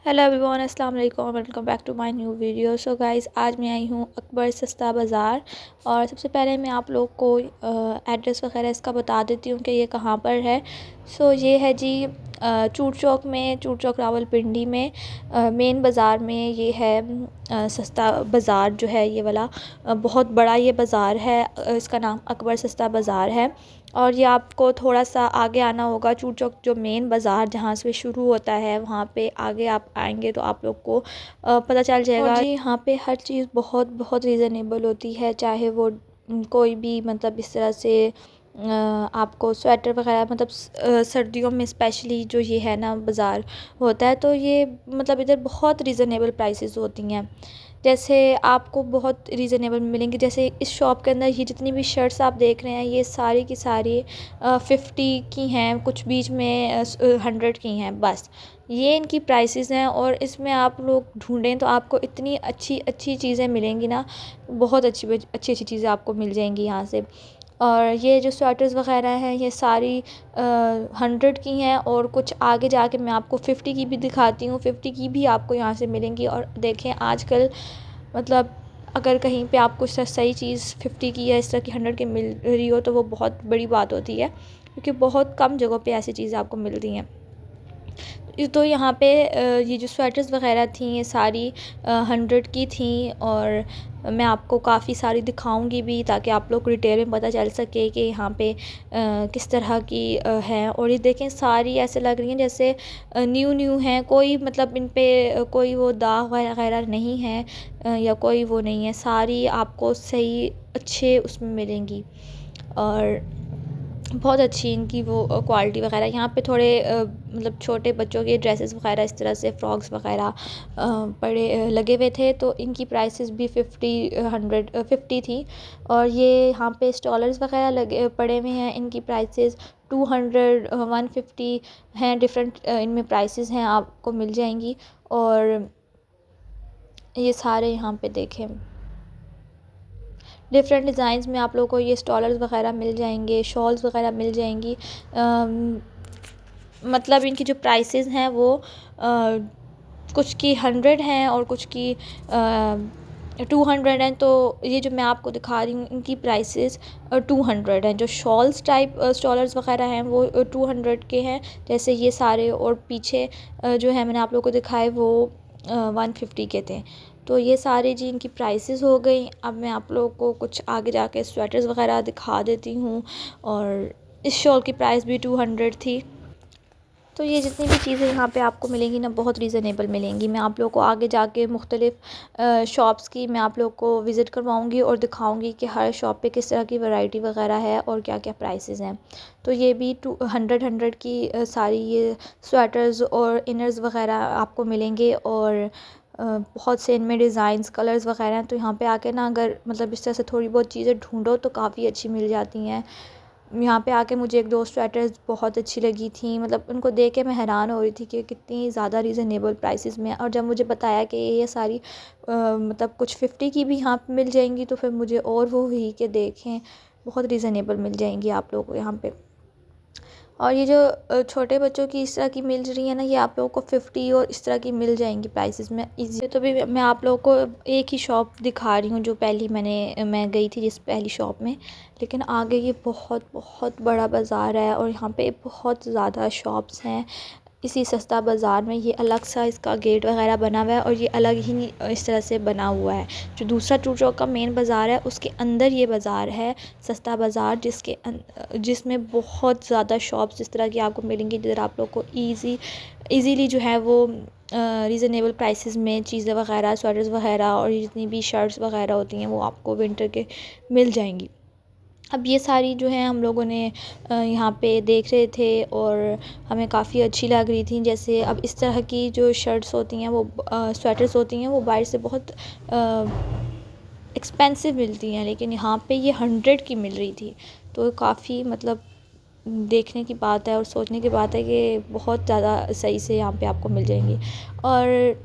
Hello everyone, अस्सलाम वालेकुम, welcome back to my new video. So guys, आज मैं आई हूँ अकबर सस्ता बाज़ार। और सबसे पहले मैं आप लोग को एड्रेस वगैरह इसका बता देती हूँ कि ये कहाँ पर है। सो ये है जी चूड़ चौक में, चूड़ चौक रावलपिंडी में, मेन बाज़ार में ये है। सस्ता बाज़ार जो है ये वाला बहुत बड़ा ये बाज़ार है। इसका नाम अकबर सस्ता बाज़ार है। और ये आपको थोड़ा सा आगे आना होगा। चूड़ चौक जो मेन बाज़ार जहाँ से शुरू होता है, वहाँ पे आगे आप आएंगे तो आप लोग को पता चल जाएगा। और जी यहाँ पे हर चीज़ बहुत बहुत रीज़नेबल होती है, चाहे वो कोई भी मतलब इस तरह से आपको स्वेटर वगैरह मतलब सर्दियों में स्पेशली जो ये है ना बाज़ार होता है, तो ये मतलब इधर बहुत रीज़नेबल प्राइसेस होती हैं। जैसे आपको बहुत रीज़नेबल मिलेंगी। जैसे इस शॉप के अंदर ये जितनी भी शर्ट्स आप देख रहे हैं, ये सारी की सारी 50 की हैं, कुछ बीच में 100 की हैं। बस ये इनकी प्राइसेस हैं। और इसमें आप लोग ढूंढें तो आपको इतनी अच्छी अच्छी चीज़ें मिलेंगी ना, बहुत अच्छी अच्छी अच्छी चीज़ें आपको मिल जाएंगी यहाँ से। और ये जो स्वेटर्स वगैरह हैं, ये सारी 100 की हैं। और कुछ आगे जाके मैं आपको 50 की भी दिखाती हूँ। 50 की भी आपको यहाँ से मिलेंगी। और देखें आजकल मतलब अगर कहीं पे आपको सही चीज़ 50 की या इस तरह की 100 की मिल रही हो, तो वो बहुत बड़ी बात होती है, क्योंकि बहुत कम जगहों पे ऐसी चीज़ें आपको मिलती हैं। तो यहाँ पे ये जो स्वेटर्स वगैरह थी, ये सारी 100 की थी। और मैं आपको काफ़ी सारी दिखाऊंगी भी, ताकि आप लोग को डिटेल में पता चल सके कि यहाँ पे किस तरह की हैं। और ये देखें सारी ऐसे लग रही हैं जैसे न्यू न्यू हैं। कोई मतलब इन पे कोई वो दाग वगैरह नहीं है, या कोई वो नहीं है। सारी आपको सही अच्छे उसमें मिलेंगी। और बहुत अच्छी इनकी वो क्वालिटी वगैरह। यहाँ पे थोड़े मतलब छोटे बच्चों के ड्रेसेस वगैरह इस तरह से फ्रॉक्स वगैरह पड़े लगे हुए थे, तो इनकी प्राइसेस भी 50 थी। और ये यहाँ पे स्टॉलर्स वगैरह लगे पड़े हुए हैं। इनकी प्राइसेस 200 150 हैं। डिफरेंट इनमें प्राइसेस हैं, आपको मिल जाएंगी। और ये सारे यहाँ पे देखें डिफरेंट डिज़ाइंस में आप लोगों को ये स्टॉलर्स वगैरह मिल जाएंगे, शॉल्स वगैरह मिल जाएंगी। मतलब इनकी जो प्राइसेस हैं वो कुछ की 100 हैं और कुछ की 200 हैं। तो ये जो मैं आपको दिखा रही हूँ, इनकी प्राइसेस 200 हैं। जो शॉल्स टाइप स्टॉलर्स वगैरह हैं वो 200 के हैं, जैसे ये सारे। और पीछे जो है मैंने आप लोगों को दिखाए वो 150 के थे। तो ये सारे जी इनकी प्राइसेस हो गई। अब मैं आप लोगों को कुछ आगे जाके स्वेटर्स वगैरह दिखा देती हूँ। और इस शॉल की प्राइस भी 200 थी। तो ये जितनी भी चीज़ें यहाँ पे आपको मिलेंगी ना, बहुत रीज़नेबल मिलेंगी। मैं आप लोगों को आगे जाके मुख्तलिफ़ शॉप्स की मैं आप लोग को विज़िट करवाऊँगी और दिखाऊँगी कि हर शॉप पे किस तरह की वैरायटी वगैरह है और क्या क्या प्राइसेस हैं। तो ये भी 100 की सारी ये स्वेटर्स और इनर्स वगैरह आपको मिलेंगे। और बहुत से इनमें डिज़ाइंस कलर्स वगैरह हैं। तो यहाँ पे आके ना, अगर मतलब इस तरह से थोड़ी बहुत चीज़ें ढूंढो तो काफ़ी अच्छी मिल जाती हैं। यहाँ पे आके मुझे एक दो स्वेटर्स बहुत अच्छी लगी थी। मतलब उनको देख के मैं हैरान हो रही थी कि कितनी ज़्यादा रीज़नेबल प्राइसेस में। और जब मुझे बताया कि ये सारी मतलब कुछ 50 की भी यहाँ पे मिल जाएंगी, तो फिर मुझे और वो हुई कि देखें बहुत रीज़नेबल मिल जाएंगी आप लोगों को यहाँ पे। और ये जो छोटे बच्चों की इस तरह की मिल रही है ना, ये आप लोगों को 50 और इस तरह की मिल जाएंगी प्राइसेस में इजी। तो भी मैं आप लोगों को एक ही शॉप दिखा रही हूँ जो पहली मैं गई थी जिस पहली शॉप में। लेकिन आगे ये बहुत बहुत बड़ा बाज़ार है और यहाँ पे बहुत ज़्यादा शॉप्स हैं। इसी सस्ता बाज़ार में ये अलग सा इसका गेट वगैरह बना हुआ है, और ये अलग ही इस तरह से बना हुआ है। जो दूसरा चूड़ चौक का मेन बाज़ार है, उसके अंदर ये बाज़ार है सस्ता बाज़ार, जिसमें बहुत ज़्यादा शॉप्स इस तरह की आपको मिलेंगी, जिधर आप लोग को ईज़िली जो है वो रीज़नेबल प्राइसेस में चीज़ें वगैरह, स्वेटर्स वगैरह और जितनी भी शर्ट्स वगैरह होती हैं वो आपको विंटर के मिल जाएंगी। अब ये सारी जो है हम लोगों ने यहाँ पे देख रहे थे और हमें काफ़ी अच्छी लग रही थी। जैसे अब इस तरह की जो शर्ट्स होती हैं वो स्वेटर्स होती हैं, वो बाहर से बहुत एक्सपेंसिव मिलती हैं, लेकिन यहाँ पे ये 100 की मिल रही थी। तो काफ़ी मतलब देखने की बात है और सोचने की बात है कि बहुत ज़्यादा सही से यहाँ पे आपको मिल जाएंगी। और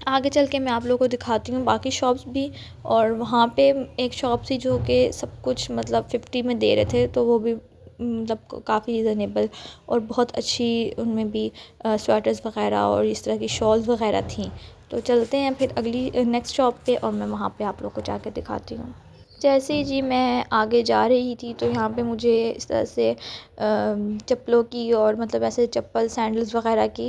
आगे चल के मैं आप लोगों को दिखाती हूँ बाकी शॉप्स भी। और वहाँ पे एक शॉप थी जो कि सब कुछ मतलब 50 में दे रहे थे, तो वो भी मतलब काफ़ी रीज़नेबल और बहुत अच्छी उनमें भी स्वेटर्स वग़ैरह और इस तरह की शॉल्स वग़ैरह थी। तो चलते हैं फिर अगली नेक्स्ट शॉप पे और मैं वहाँ पे आप लोग को जाके दिखाती हूँ। जैसे ही जी मैं आगे जा रही थी तो यहाँ पे मुझे इस तरह से चप्पलों की और मतलब ऐसे चप्पल सैंडल्स वग़ैरह की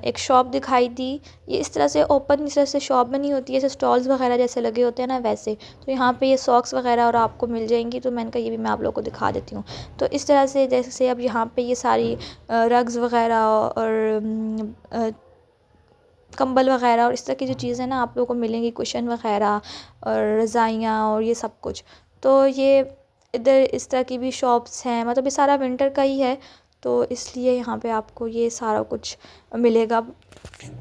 एक शॉप दिखाई दी। ये इस तरह से ओपन इस तरह से शॉप बनी होती है, जैसे स्टॉल्स वग़ैरह जैसे लगे होते हैं ना वैसे। तो यहाँ पे ये सॉक्स वग़ैरह और आपको मिल जाएंगी, तो मैंने कहा ये भी मैं आप लोग को दिखा देती हूँ। तो इस तरह से जैसे अब यहाँ पे ये सारी रग्स वग़ैरह और कंबल वग़ैरह और इस तरह की जो चीज़ें ना आप लोगों को मिलेंगी, कुशन वग़ैरह और रज़ाइयाँ और ये सब कुछ। तो ये इधर इस तरह की भी शॉप्स हैं, मतलब ये सारा विंटर का ही है, तो इसलिए यहाँ पे आपको ये सारा कुछ मिलेगा।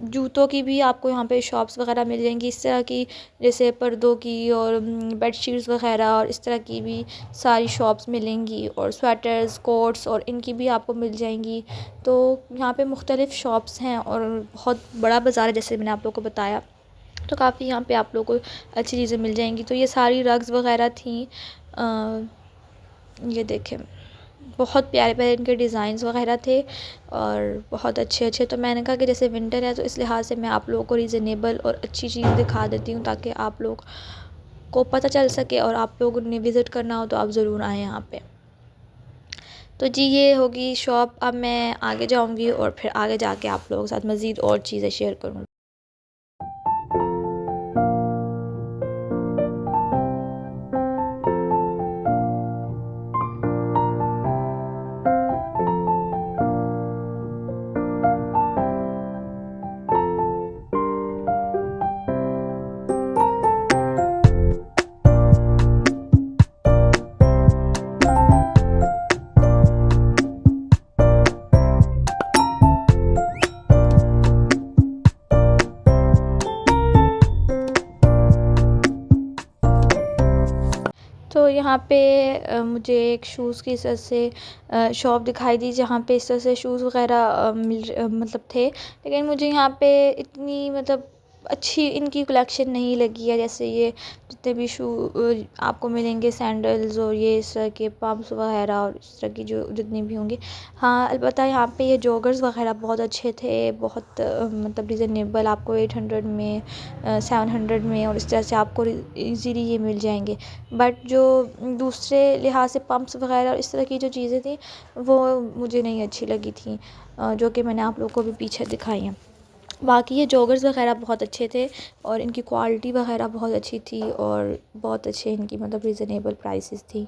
जूतों की भी आपको यहाँ पे शॉप्स वग़ैरह मिल जाएंगी इस तरह की, जैसे पर्दों की और बेडशीट्स वग़ैरह और इस तरह की भी सारी शॉप्स मिलेंगी, और स्वेटर्स कोट्स और इनकी भी आपको मिल जाएंगी। तो यहाँ पे मुख्तलिफ़ शॉप्स हैं और बहुत बड़ा बाज़ार है जैसे मैंने आप लोग को बताया। तो काफ़ी यहाँ पे आप लोग को अच्छी चीज़ें मिल जाएंगी। तो ये सारी रग्स वग़ैरह थी, ये देखें बहुत प्यारे प्यारे इनके डिज़ाइंस वग़ैरह थे और बहुत अच्छे अच्छे। तो मैंने कहा कि जैसे विंटर है तो इस लिहाज से मैं आप लोगों को रीज़नेबल और अच्छी चीज़ दिखा देती हूँ, ताकि आप लोग को पता चल सके और आप लोगों ने विज़िट करना हो तो आप ज़रूर आएँ यहाँ पे। तो जी ये होगी शॉप। अब मैं आगे जाऊँगी और फिर आगे जाके आप लोगों के साथ मज़ीद और चीज़ें शेयर करूँगी। तो यहाँ पे मुझे एक शूज़ की इस तरह से शॉप दिखाई दी, जहाँ पे इस तरह से शूज़ वग़ैरह मतलब थे, लेकिन मुझे यहाँ पे इतनी मतलब अच्छी इनकी कलेक्शन नहीं लगी है। जैसे ये जितने भी आपको मिलेंगे सैंडल्स और ये इस तरह के पम्प्स वग़ैरह और इस तरह की जो जितनी भी होंगी। हाँ अलबत्ता यहाँ पे ये जॉगर्स वग़ैरह बहुत अच्छे थे, बहुत मतलब रीज़नेबल, आपको 800 में 700 में और इस तरह से आपको ईज़िली ये मिल जाएंगे। बट जो दूसरे लिहाज से पम्प्स वग़ैरह और इस तरह की जो चीज़ें थी वो मुझे नहीं अच्छी लगी थी, जो कि मैंने आप लोगों को भी पीछे दिखाई हैं। बाकी ये जॉगर्स वग़ैरह बहुत अच्छे थे और इनकी क्वालिटी वग़ैरह बहुत अच्छी थी और बहुत अच्छे इनकी मतलब रीज़नेबल प्राइसेस थी।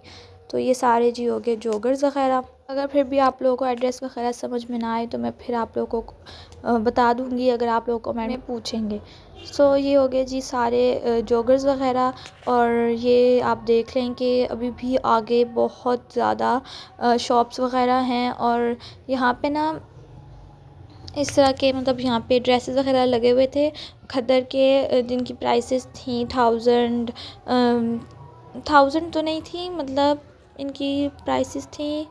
तो ये सारे जी हो गए जॉगर्स वग़ैरह। अगर फिर भी आप लोगों को एड्रेस वग़ैरह समझ में ना आए तो मैं फिर आप लोगों को बता दूँगी, अगर आप लोग कमेंट में पूछेंगे। सो ये हो गए जी सारे जॉगर्स वग़ैरह। और ये आप देख लें कि अभी भी आगे बहुत ज़्यादा शॉप्स वग़ैरह हैं और यहाँ पे ना इस तरह के मतलब यहाँ पे ड्रेसेस वग़ैरह लगे हुए थे खद्दर के, जिनकी प्राइसेस थी 1000 तो नहीं थी, मतलब इनकी प्राइसेस थी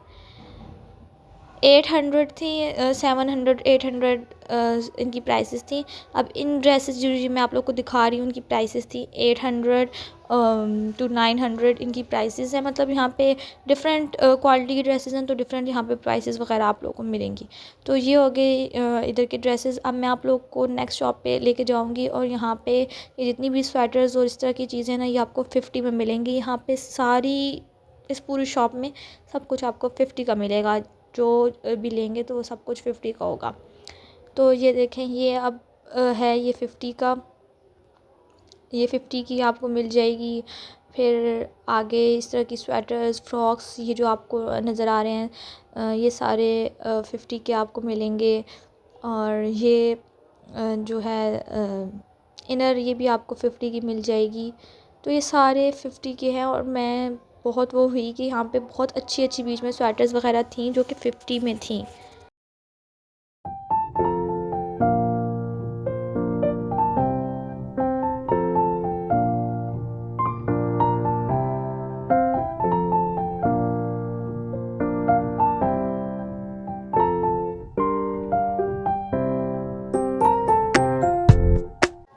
800 थी, 700 800 इनकी प्राइसेस थी। अब इन ड्रेसेस जो जी मैं आप लोग को दिखा रही हूँ उनकी प्राइसेस थी 800 टू 900 इनकी प्राइसेस है। मतलब यहाँ पे डिफरेंट क्वालिटी की ड्रेसेस हैं, तो डिफरेंट यहाँ पे प्राइसेस वग़ैरह आप लोगों को मिलेंगी। तो ये हो गई इधर के ड्रेसेस। अब मैं आप लोग को नेक्स्ट शॉप पे लेके जाऊँगी और यहाँ पे ये जितनी भी स्वेटर्स और इस तरह की चीज़ें ना ये आपको 50 में मिलेंगी। यहाँ पे सारी इस पूरी शॉप में सब कुछ आपको 50 का मिलेगा, जो भी लेंगे तो वो सब कुछ 50 का होगा। तो ये देखें ये अब है ये 50 का, ये 50 की आपको मिल जाएगी। फिर आगे इस तरह की स्वेटर्स फ्रॉक्स ये जो आपको नज़र आ रहे हैं ये सारे 50 के आपको मिलेंगे। और ये जो है इनर ये भी आपको 50 की मिल जाएगी। तो ये सारे 50 के हैं और मैं बहुत वो हुई कि यहाँ पे बहुत अच्छी अच्छी बीच में स्वेटर्स वग़ैरह थी जो कि 50 में थी।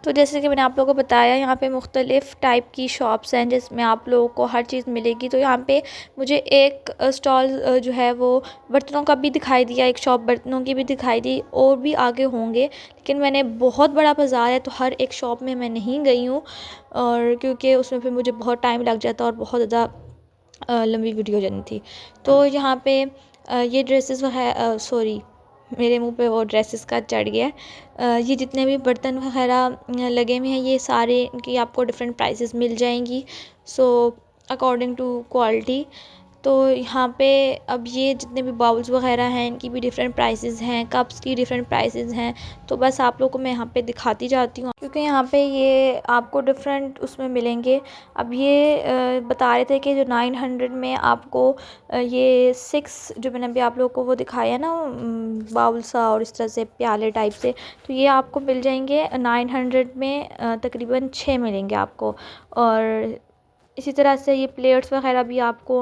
तो जैसे कि मैंने आप लोगों को बताया, यहाँ पे मुख्तलिफ़ टाइप की शॉप्स हैं जिसमें आप लोगों को हर चीज़ मिलेगी। तो यहाँ पे मुझे एक स्टॉल जो है वो बर्तनों का भी दिखाई दिया, एक शॉप बर्तनों की भी दिखाई दी, और भी आगे होंगे, लेकिन मैंने बहुत बड़ा बाज़ार है तो हर एक शॉप में मैं नहीं गई हूँ, और क्योंकि उसमें फिर मुझे बहुत टाइम लग जाता और बहुत ज़्यादा लंबी वीडियो जानी थी। तो यहाँ पे ये ड्रेसेस वगैरह, सॉरी मेरे मुंह पे वो ड्रेसेस का चढ़ गया। ये जितने भी बर्तन वगैरह लगे हुए हैं, ये सारे इनकी आपको डिफरेंट प्राइसेस मिल जाएंगी, सो अकॉर्डिंग टू क्वालिटी। तो यहाँ पे अब ये जितने भी बाउल्स वगैरह हैं, इनकी भी डिफरेंट प्राइसेस हैं, कप्स की डिफरेंट प्राइसेस हैं। तो बस आप लोगों को मैं यहाँ पे दिखाती जाती हूँ, क्योंकि यहाँ पे ये आपको डिफरेंट उसमें मिलेंगे। अब ये बता रहे थे कि जो 900 में आपको ये 6 जो मैंने अभी आप लोगों को वो दिखाया ना, बाउल सा और इस तरह से प्याले टाइप से, तो ये आपको मिल जाएंगे 900 में, तकरीबन 6 मिलेंगे आपको। और इसी तरह से ये प्लेट्स वगैरह भी आपको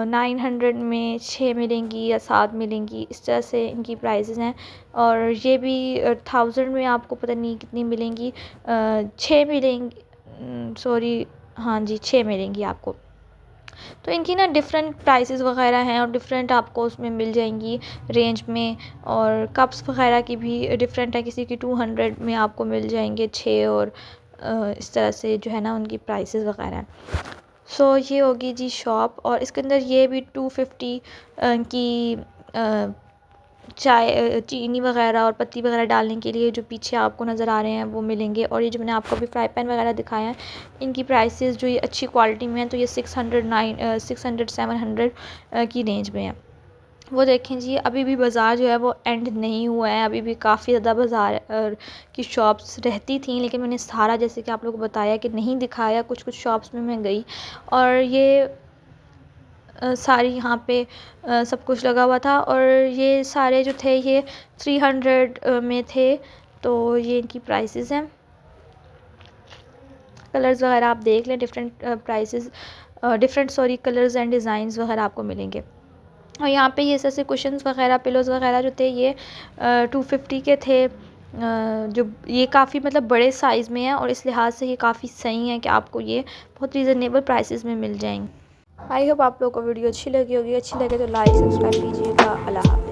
900 में 6 मिलेंगी या 7 मिलेंगी, इस तरह से इनकी प्राइसेस हैं। और ये भी 1000 में आपको पता नहीं कितनी मिलेंगी, 6 मिलेंगी, सॉरी हाँ जी 6 मिलेंगी आपको। तो इनकी ना डिफरेंट प्राइसेस वगैरह हैं और डिफरेंट आपको उसमें मिल जाएंगी रेंज में। और कप्स वगैरह की भी डिफरेंट है, किसी की 200 में आपको मिल जाएंगे 6, और इस तरह से जो है ना उनकी प्राइसेस वगैरह हैं। सो ये होगी जी शॉप, और इसके अंदर ये भी 250 की चाय चीनी वगैरह और पत्ती वगैरह डालने के लिए जो पीछे आपको नज़र आ रहे हैं वो मिलेंगे। और ये जो मैंने आपको अभी फ्राई पैन वगैरह दिखाया है, इनकी प्राइसेस जो ये अच्छी क्वालिटी में है, तो ये 600 700 की रेंज में है। वो देखें जी, अभी भी बाज़ार जो है वो एंड नहीं हुआ है, अभी भी काफ़ी ज़्यादा बाज़ार की शॉप्स रहती थी, लेकिन मैंने सारा जैसे कि आप लोगों को बताया कि नहीं दिखाया, कुछ कुछ शॉप्स में मैं गई और ये सारी यहाँ पे सब कुछ लगा हुआ था। और ये सारे जो थे ये 300 में थे। तो ये इनकी प्राइसेस हैं, कलर्स वगैरह आप देख लें, different prices, different sorry colours and designs वगैरह आपको मिलेंगे। और यहाँ पे ये ऐसे कुशन्स वगैरह, पिलोज़ वगैरह जो थे ये 250 के थे। जो ये काफ़ी मतलब बड़े साइज़ में है, और इस लिहाज से ये काफ़ी सही है कि आपको ये बहुत रीज़नेबल प्राइसेस में मिल जाएंगे। आई होप आप लोगों को वीडियो अच्छी लगी होगी। अच्छी लगे तो लाइक सब्सक्राइब कीजिएगा। अल्लाह हाफ़िज़।